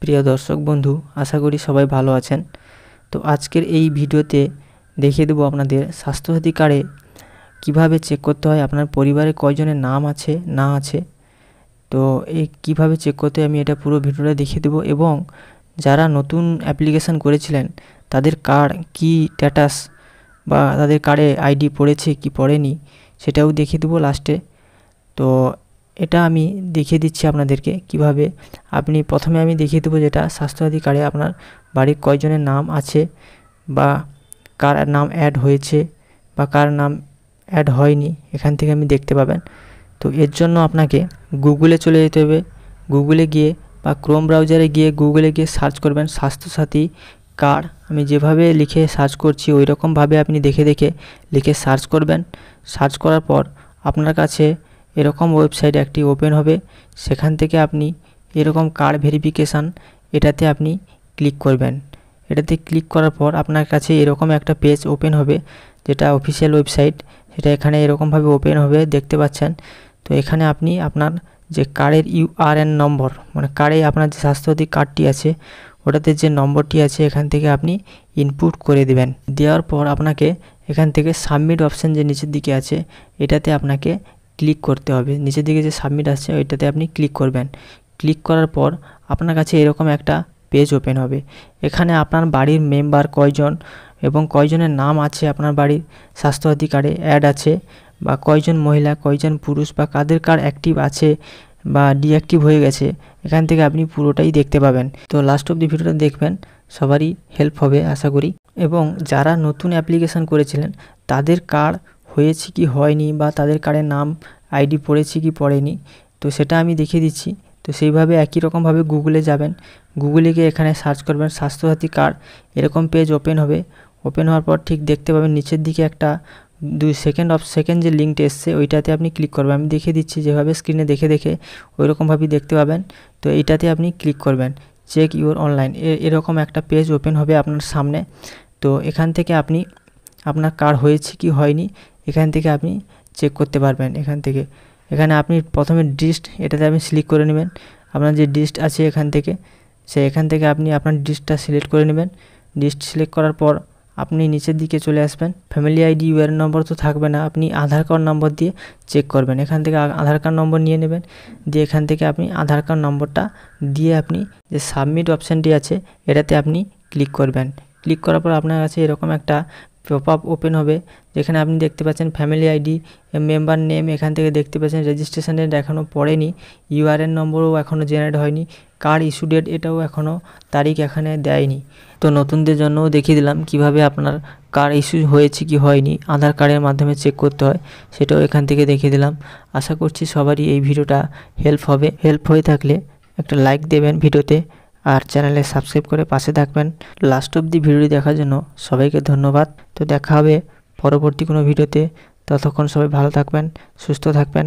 প্রিয় দর্শক বন্ধু, আশা করি সবাই ভালো আছেন। তো আজকের এই ভিডিওতে দেখিয়ে দেবো আপনাদের স্বাস্থ্যসাথী কার্ডে কীভাবে চেক করতে হয় আপনার পরিবারে কয়জনের নাম আছে না আছে। তো এই কীভাবে চেক করতে হয় আমি এটা পুরো ভিডিওটা দেখিয়ে দেবো, এবং যারা নতুন অ্যাপ্লিকেশান করেছিলেন তাদের কার্ড কী স্ট্যাটাস বা তাদের কার্ডে আইডি পড়েছে কি পড়েনি সেটাও দেখিয়ে দেবো লাস্টে। তো এটা আমি দেখিয়ে দিচ্ছি আপনাদেরকে কিভাবে। প্রথমে আমি দেখিয়ে দেবো যেটা স্বাস্থ্যসাথী কার্ডে আপনার বাড়ির কয়জনের নাম আছে বা কার নাম অ্যাড হয়েছে বা কার নাম অ্যাড হয়নি, এখান থেকে আমি দেখতে পাবেন। তো এর জন্য আপনাকে গুগলে চলে যেতে হবে। গুগলে গিয়ে বা ক্রোম ব্রাউজারে গিয়ে গুগলে গিয়ে সার্চ করবেন স্বাস্থ্যসাথী কার্ড। আমি যেভাবে লিখে সার্চ করছি ওই রকমভাবে আপনি দেখে লিখে সার্চ করবেন। সার্চ করার পর আপনার কাছে এরকম ওয়েবসাইট একটি ওপেন হবে। সেখান থেকে আপনি এরকম কার্ড ভেরিফিকেশান এটাতে আপনি ক্লিক করবেন। এটাতে ক্লিক করার পর আপনার কাছে এরকম একটা পেজ ওপেন হবে, যেটা অফিসিয়াল ওয়েবসাইট। সেটা এখানে এরকমভাবে ওপেন হবে, দেখতে পাচ্ছেন। তো এখানে আপনি আপনার যে কার্ডের ইউআরএন নম্বর, মানে কার্ডে আপনার যে স্বাস্থ্যসাথী কার্ডটি আছে ওটাতে যে নম্বরটি আছে এখান থেকে আপনি ইনপুট করে দেবেন। দেওয়ার পর আপনাকে এখান থেকে সাবমিট অপশান যে নিচের দিকে আছে এটাতে আপনাকে ক্লিক করতে হবে। নিচের দিকে যে সাবমিট আসছে ওইটাতে আপনি ক্লিক করবেন। ক্লিক করার পর আপনার কাছে এরকম একটা পেজ ওপেন হবে। এখানে আপনার বাড়ির মেম্বার কয়জন এবং কয়জনের নাম আছে আপনার বাড়ির স্বাস্থ্যসাথী কার্ডে অ্যাড আছে, বা কয়জন মহিলা কয়জন পুরুষ বা কাদের কার্ড অ্যাক্টিভ আছে বা ডিঅ্যাক্টিভ হয়ে গেছে, এখান থেকে আপনি পুরোটাই দেখতে পাবেন। তো লাস্ট অব দি ভিডিওটা দেখবেন, সবারই হেল্প হবে আশা করি। এবং যারা নতুন অ্যাপ্লিকেশান করেছিলেন তাদের কার্ড হয়েছে কি হয়নি বা তাদের কার্ডের নাম আইডি পড়েছে কি পড়েনি, তো সেটা আমি দেখিয়ে দিচ্ছি। তো সেইভাবে একই রকমভাবে গুগলে যাবেন। গুগলে গিয়ে এখানে সার্চ করবেন স্বাস্থ্যসাথী কার্ড। এরকম পেজ ওপেন হবে। ওপেন হওয়ার পর ঠিক দেখতে পাবেন নিচের দিকে একটা 2 সেকেন্ড যে লিঙ্কটা এসছে ওইটাতে আপনি ক্লিক করবেন। আমি দেখিয়ে দিচ্ছি যেভাবে স্ক্রিনে দেখে ওই রকমভাবেই দেখতে পাবেন। তো এইটাতে আপনি ক্লিক করবেন, চেক ইউর অনলাইন। এরকম একটা পেজ ওপেন হবে আপনার সামনে। তো এখান থেকে আপনি আপনার কার্ড হয়েছে কি হয়নি এখান থেকে আপনি চেক করতে পারবেন। এখানে আপনি প্রথমে ডিস্ট এটাতে আপনি সিলেক্ট করে নেবেন। আপনার যে ডিস্ট আছে এখান থেকে আপনি আপনার ডিস্টটা সিলেক্ট করে নেবেন। ডিস্ট সিলেক্ট করার পর আপনি নিচের দিকে চলে আসবেন। ফ্যামিলি আইডি ইউআরএন নম্বর তো থাকবে না, আপনি আধার কার্ড নম্বর দিয়ে চেক করবেন। এখান থেকে আধার কার্ড নম্বর নিয়ে নেবেন, দিয়ে এখান থেকে আপনি আধার কার্ড নম্বরটা দিয়ে আপনি যে সাবমিট অপশানটি আছে এটাতে আপনি ক্লিক করবেন। ক্লিক করার পর আপনার কাছে এরকম একটা পপ আপ ওপেন হবে, যেখানে আপনি দেখতে পাচ্ছেন ফ্যামিলি আইডি, মেম্বার নেম এখান থেকে দেখতে পাচ্ছেন রেজিস্ট্রেশনের এখনও পড়েনি, ইউআরএন নম্বরও এখনও জেনারেট হয়নি, কার্ড ইস্যু ডেট এটাও এখনও তারিখ এখানে দেয়নি। তো নতুনদের জন্যও দেখিয়ে দিলাম কিভাবে আপনার কার্ড ইস্যু হয়েছে কি হয়নি আধার কার্ডের মাধ্যমে চেক করতে হয়, সেটাও এখান থেকে দেখিয়ে দিলাম। আশা করছি সবারই এই ভিডিওটা হেল্প হয়ে থাকলে একটা লাইক দেবেন ভিডিওতে, আর চ্যানেলে সাবস্ক্রাইব করে পাশে থাকবেন। লাস্ট অব দি ভিডিওটি দেখার জন্য সবাইকে ধন্যবাদ। তো দেখা হবে পরবর্তী কোনো ভিডিওতে। ততক্ষণ সবাই ভালো থাকবেন, সুস্থ থাকবেন।